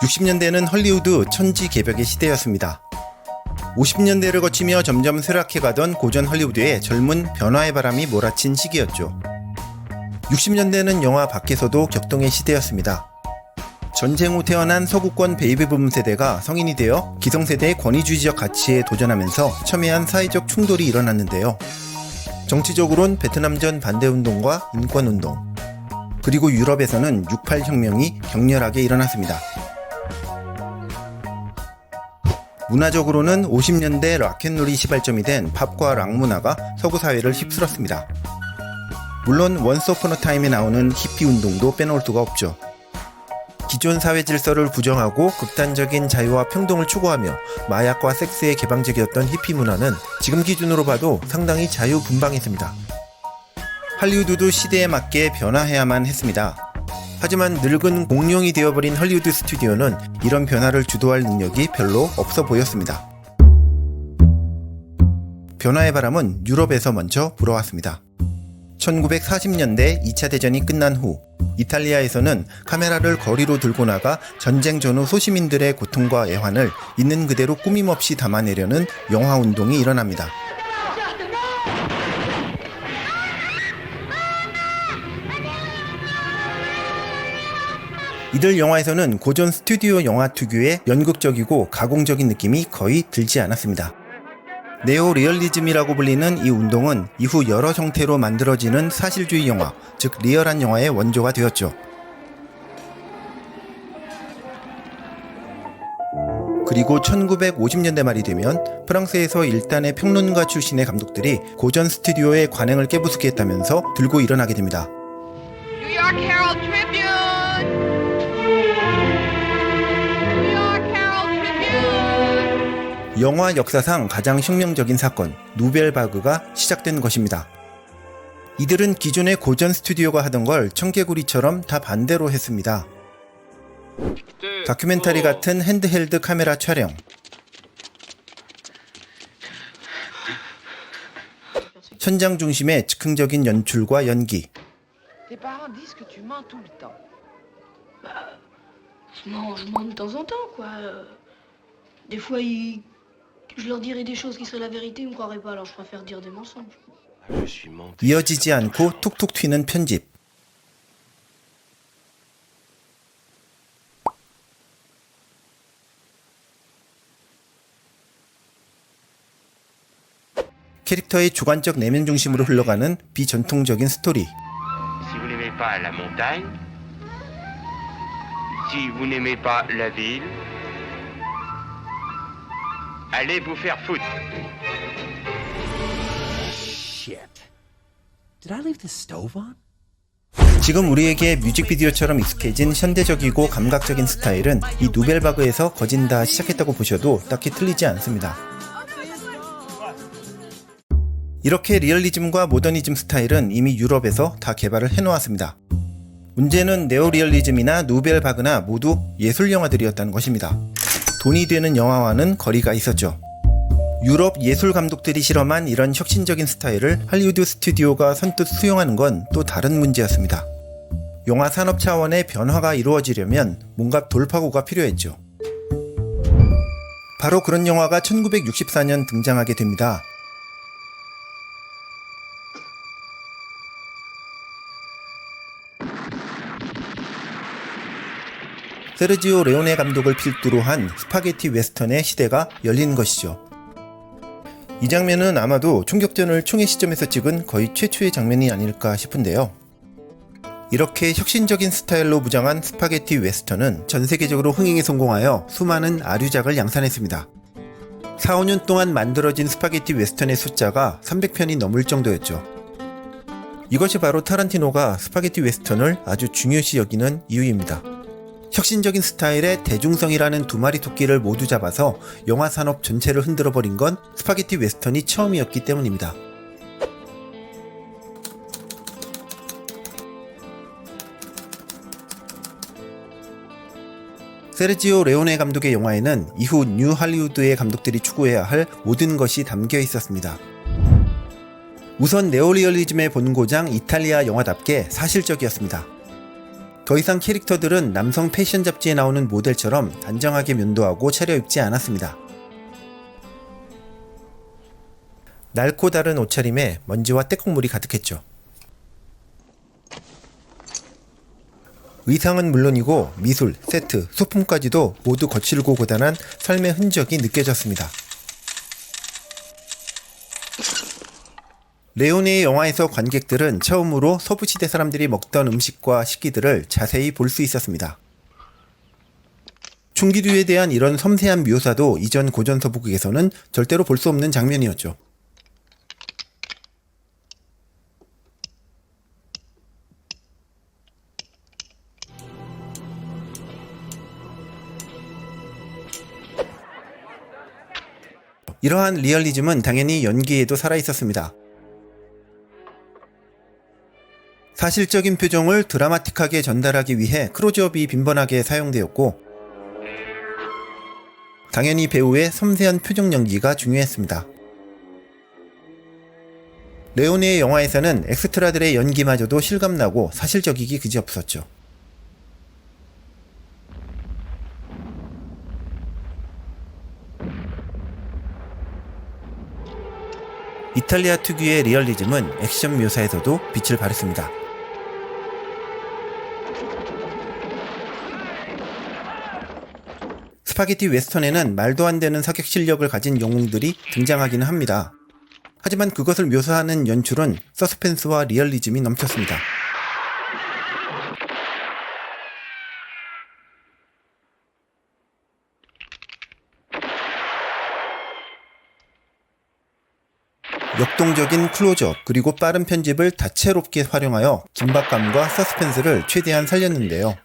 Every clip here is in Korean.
60년대는 헐리우드 천지개벽의 시대였습니다. 50년대를 거치며 점점 쇠락해가던 고전 헐리우드에 젊은 변화의 바람이 몰아친 시기였죠. 60년대는 영화 밖에서도 격동의 시대였습니다. 전쟁 후 태어난 서구권 베이비붐 세대가 성인이 되어 기성세대의 권위주의적 가치에 도전하면서 첨예한 사회적 충돌이 일어났는데요. 정치적으론 베트남전 반대운동과 인권운동, 그리고 유럽에서는 68 혁명이 격렬하게 일어났습니다. 문화적으로는 50년대 락앤롤이 시발점이 된 팝과 락 문화가 서구 사회를 휩쓸었습니다. 물론 원스 어폰 어 타임에 나오는 히피 운동도 빼놓을 수가 없죠. 기존 사회 질서를 부정하고 극단적인 자유와 평등을 추구하며 마약과 섹스에 개방적이었던 히피 문화는 지금 기준으로 봐도 상당히 자유분방했습니다. 할리우드도 시대에 맞게 변화해야만 했습니다. 하지만 늙은 공룡이 되어버린 헐리우드 스튜디오는 이런 변화를 주도할 능력이 별로 없어 보였습니다. 변화의 바람은 유럽에서 먼저 불어왔습니다. 1940년대 2차 대전이 끝난 후 이탈리아에서는 카메라를 거리로 들고 나가 전쟁 전후 소시민들의 고통과 애환을 있는 그대로 꾸밈없이 담아내려는 영화운동이 일어납니다. 이들 영화에서는 고전 스튜디오 영화 특유의 연극적이고 가공적인 느낌이 거의 들지 않았습니다. 네오 리얼리즘이라고 불리는 이 운동은 이후 여러 형태로 만들어지는 사실주의 영화, 즉 리얼한 영화의 원조가 되었죠. 그리고 1950년대 말이 되면 프랑스에서 일단의 평론가 출신의 감독들이 고전 스튜디오의 관행을 깨부수게 했다면서 들고 일어나게 됩니다. New York Herald Tribune! 영화 역사상 가장 혁명적인 사건, 누벨바그가 시작된 것입니다. 이들은 기존의 고전 스튜디오가 하던 걸 청개구리처럼 다 반대로 했습니다. 다큐멘터리 같은 핸드헬드 카메라 촬영, 현장 중심의 즉흥적인 연출과 연기, Tes parents disent que tu mens tout le temps. Non, je mens de temps en temps, quoi. Des fois, je leur dirais des choses qui seraient la vérité, ils me croiraient pas, alors je préfère dire des mensonges. 이어지지 않고 툭툭 튀는 편집, 캐릭터의 주관적 내면 중심으로 흘러가는 비전통적인 스토리, Si vous n'aimez pas la montagne, si vous n'aimez pas la ville, allez vous faire foutre. Shit. Did I leave the stove on? 지금 우리에게 뮤직비디오처럼 익숙해진 현대적이고 감각적인 스타일은 이 누벨바그에서 거진다 시작했다고 보셔도 딱히 틀리지 않습니다. 이렇게 리얼리즘과 모더니즘 스타일은 이미 유럽에서 다 개발을 해놓았습니다. 문제는 네오리얼리즘이나 누벨바그나 모두 예술 영화들이었다는 것입니다. 돈이 되는 영화와는 거리가 있었죠. 유럽 예술 감독들이 실험한 이런 혁신적인 스타일을 할리우드 스튜디오가 선뜻 수용하는 건 또 다른 문제였습니다. 영화 산업 차원의 변화가 이루어지려면 뭔가 돌파구가 필요했죠. 바로 그런 영화가 1964년 등장하게 됩니다. 세르지오 레오네 감독을 필두로 한 스파게티 웨스턴의 시대가 열린 것이죠. 이 장면은 아마도 총격전을 총의 시점에서 찍은 거의 최초의 장면이 아닐까 싶은데요. 이렇게 혁신적인 스타일로 무장한 스파게티 웨스턴은 전 세계적으로 흥행에 성공하여 수많은 아류작을 양산했습니다. 4, 5년 동안 만들어진 스파게티 웨스턴의 숫자가 300편이 넘을 정도였죠. 이것이 바로 타란티노가 스파게티 웨스턴을 아주 중요시 여기는 이유입니다. 혁신적인 스타일의 대중성이라는 두 마리 토끼를 모두 잡아서 영화 산업 전체를 흔들어버린 건 스파게티 웨스턴이 처음이었기 때문입니다. 세르지오 레오네 감독의 영화에는 이후 뉴 할리우드의 감독들이 추구해야 할 모든 것이 담겨 있었습니다. 우선 네오리얼리즘의 본고장 이탈리아 영화답게 사실적이었습니다. 더 이상 캐릭터들은 남성 패션 잡지에 나오는 모델처럼 단정하게 면도하고 차려입지 않았습니다. 낡고 다른 옷차림에 먼지와 때국물이 가득했죠. 의상은 물론이고 미술, 세트, 소품까지도 모두 거칠고 고단한 삶의 흔적이 느껴졌습니다. 레오네의 영화에서 관객들은 처음으로 서부시대 사람들이 먹던 음식과 식기들을 자세히 볼 수 있었습니다. 충기류에 대한 이런 섬세한 묘사도 이전 고전 서부극에서는 절대로 볼 수 없는 장면이었죠. 이러한 리얼리즘은 당연히 연기에도 살아있었습니다. 사실적인 표정을 드라마틱하게 전달하기 위해 클로즈업이 빈번하게 사용되었고 당연히 배우의 섬세한 표정 연기가 중요했습니다. 레오네의 영화에서는 엑스트라들의 연기마저도 실감나고 사실적이기 그지없었죠. 이탈리아 특유의 리얼리즘은 액션 묘사에서도 빛을 발했습니다. 스파게티 웨스턴에는 말도 안 되는 사격 실력을 가진 영웅들이 등장하기는 합니다. 하지만 그것을 묘사하는 연출은 서스펜스와 리얼리즘이 넘쳤습니다. 역동적인 클로즈업 그리고 빠른 편집을 다채롭게 활용하여 긴박감과 서스펜스를 최대한 살렸는데요.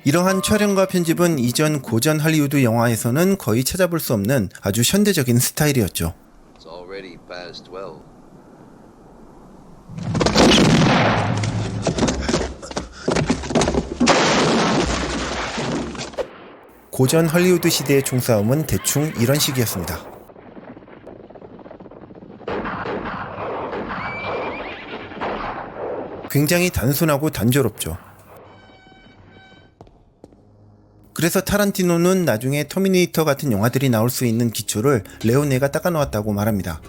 이러한 촬영과 편집은 이전 고전 할리우드 영화에서는 거의 찾아볼 수 없는 아주 현대적인 스타일이었죠. It's already past 12. 고전 할리우드 시대의 총싸움은 대충 이런 식이었습니다. 굉장히 단순하고 단조롭죠. 그래서 타란티노는 나중에 터미네이터 같은 영화들이 나올 수 있는 기초를 레오네가 닦아놓았다고 말합니다.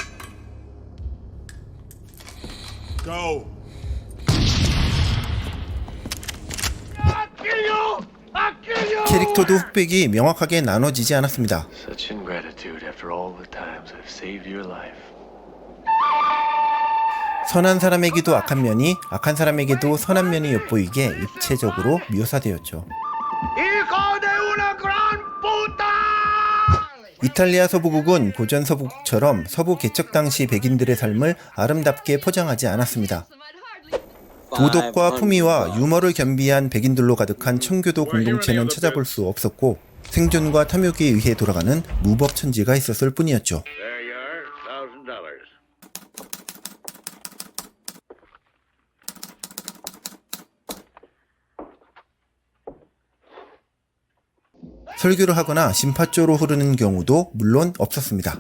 캐릭터도 흑백이 명확하게 나눠지지 않았습니다. Such ingratitude after all the times I've saved your life. 선한 사람에게도 악한 면이, 악한 사람에게도 선한 면이 엿보이게 입체적으로 묘사되었죠. 이탈리아 서부국은 고전 서부국처럼 서부 개척 당시 백인들의 삶을 아름답게 포장하지 않았습니다. 도덕과 품위와 유머를 겸비한 백인들로 가득한 청교도 공동체는 찾아볼 수 없었고 생존과 탐욕에 의해 돌아가는 무법천지가 있었을 뿐이었죠. 설교를 하거나 심파조로 흐르는 경우도 물론 없었습니다.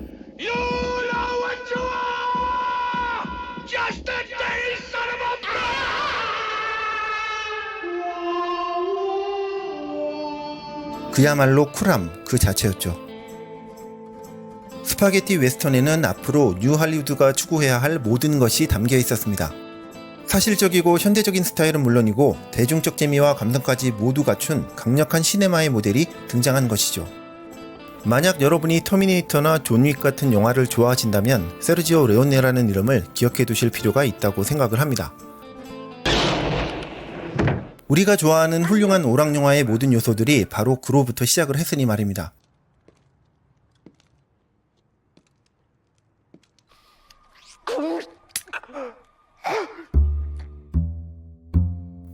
그야말로 쿨함 그 자체였죠. 스파게티 웨스턴에는 앞으로 뉴 할리우드가 추구해야 할 모든 것이 담겨 있었습니다. 사실적이고 현대적인 스타일은 물론이고 대중적 재미와 감성까지 모두 갖춘 강력한 시네마의 모델이 등장한 것이죠. 만약 여러분이 터미네이터나 존 윅 같은 영화를 좋아하신다면 세르지오 레오네라는 이름을 기억해 두실 필요가 있다고 생각을 합니다. 우리가 좋아하는 훌륭한 오락 영화의 모든 요소들이 바로 그로부터 시작을 했으니 말입니다.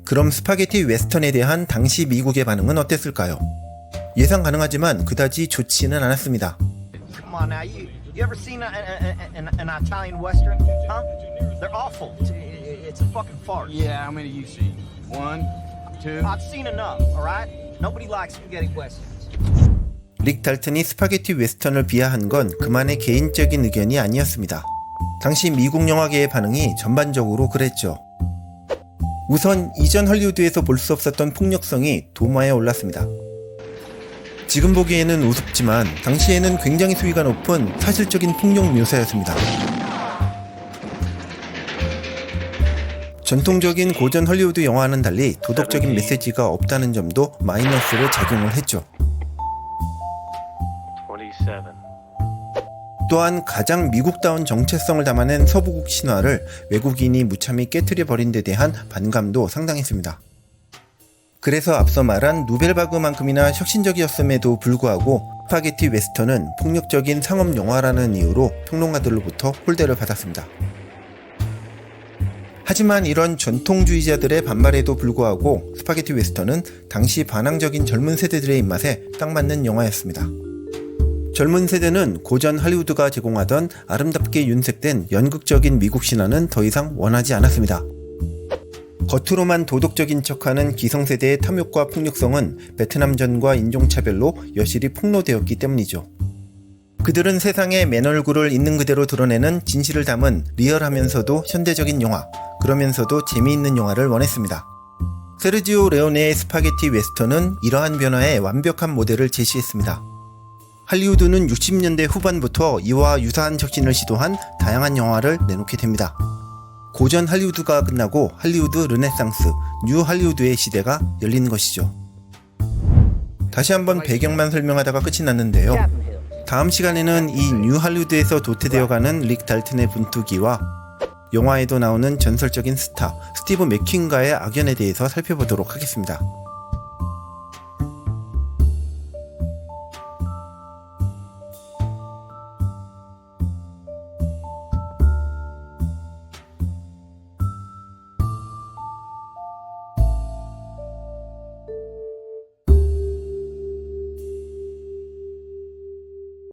그럼 스파게티 웨스턴에 대한 당시 미국의 반응은 어땠을까요? 예상 가능하지만 그다지 좋지는 않았습니다. Come on now, you ever seen an Italian western? Huh? They're awful. It's a fucking farce. Yeah, how many you seen? 1, 2. I've seen enough. All right? Nobody likes spaghetti westerns. 릭 달튼이 스파게티 웨스턴을 비하한 건 그만의 개인적인 의견이 아니었습니다. 당시 미국 영화계의 반응이 전반적으로 그랬죠. 우선 이전 헐리우드에서 볼 수 없었던 폭력성이 도마에 올랐습니다. 지금 보기에는 우습지만 당시에는 굉장히 수위가 높은 사실적인 폭력 묘사였습니다. 전통적인 고전 헐리우드 영화와는 달리 도덕적인 메시지가 없다는 점도 마이너스로 작용을 했죠. 27. 또한 가장 미국다운 정체성을 담아낸 서부국 신화를 외국인이 무참히 깨트려 버린 데 대한 반감도 상당했습니다. 그래서 앞서 말한 누벨바그만큼이나 혁신적이었음에도 불구하고 스파게티 웨스턴은 폭력적인 상업 영화라는 이유로 평론가들로부터 홀대를 받았습니다. 하지만 이런 전통주의자들의 반발에도 불구하고 스파게티 웨스턴은 당시 반항적인 젊은 세대들의 입맛에 딱 맞는 영화였습니다. 젊은 세대는 고전 할리우드가 제공하던 아름답게 윤색된 연극적인 미국 신화는 더 이상 원하지 않았습니다. 겉으로만 도덕적인 척하는 기성세대의 탐욕과 폭력성은 베트남전과 인종차별로 여실히 폭로되었기 때문이죠. 그들은 세상의 맨 얼굴을 있는 그대로 드러내는 진실을 담은 리얼하면서도 현대적인 영화, 그러면서도 재미있는 영화를 원했습니다. 세르지오 레오네의 스파게티 웨스턴은 이러한 변화의 완벽한 모델을 제시했습니다. 할리우드는 60년대 후반부터 이와 유사한 혁신을 시도한 다양한 영화를 내놓게 됩니다. 고전 할리우드가 끝나고 할리우드 르네상스, 뉴 할리우드의 시대가 열리는 것이죠. 다시 한번 배경만 설명하다가 끝이 났는데요. 다음 시간에는 이 뉴 할리우드에서 도태되어가는 릭 달튼의 분투기와 영화에도 나오는 전설적인 스타 스티브 맥퀸과의 악연에 대해서 살펴보도록 하겠습니다.